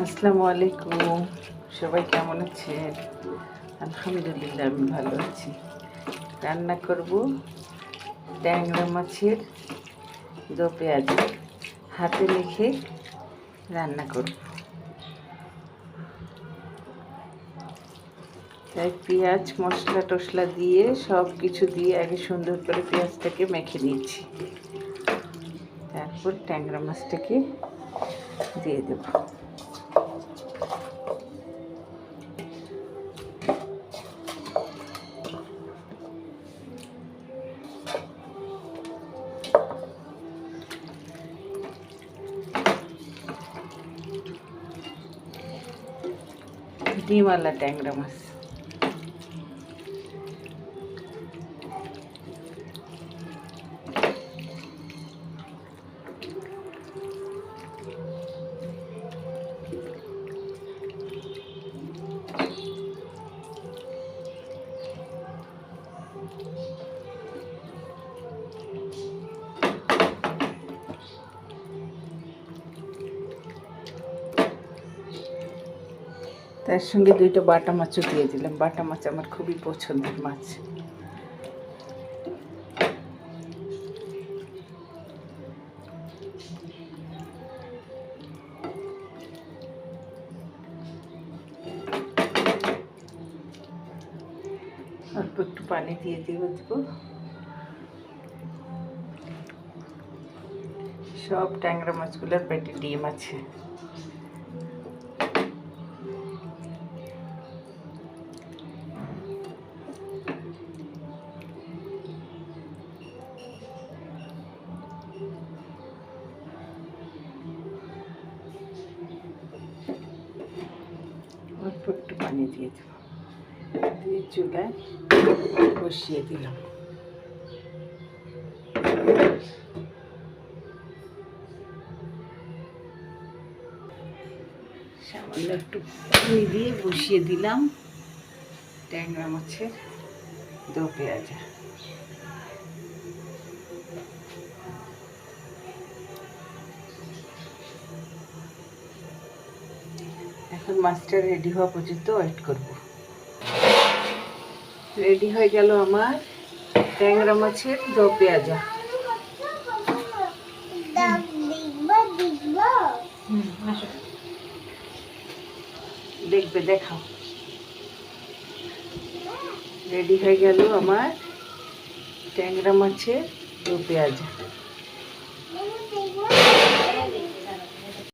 আসসালামু আলাইকুম, সবাই কেমন আছেন? আলহামদুলিল্লাহ আমি ভালো আছি। রান্না করব ট্যাংরা মাছের দো পেঁয়াজ, হাতে মেখে রান্না করব। তাই পেঁয়াজ মশলা টশলা দিয়ে সব কিছু দিয়ে আগে সুন্দর করে পেঁয়াজটাকে মেখে নিয়েছি। তারপর ট্যাংরা মাছটাকে দিয়ে দেব। ডিমওয়ালা ট্যাংরা মাছ। তার সঙ্গে দুইটা বাটা মাছও দিয়ে দিলাম। বাটা মাছ আমার খুবই পছন্দের মাছ। অল্প একটু পানি দিয়ে দিব। সব ট্যাংরা মাছগুলোর পেটে ডিম আছে। অল্প একটু পানি দিয়ে দেব, দিয়ে চুলায় বসিয়ে দিলাম। সামান্য একটু পানি দিয়ে বসিয়ে দিলাম ট্যাংরা মাছের দো পেঁয়াজ। এখন মাছটা রেডি হওয়া পর্যন্ত ওয়েট করব। রেডি হয়ে গেল আমার ট্যাংরা মাছের দো পেঁয়াজা। দেখবে, দেখাও। রেডি হয়ে গেল আমার ট্যাংরা মাছের দো পেঁয়াজা।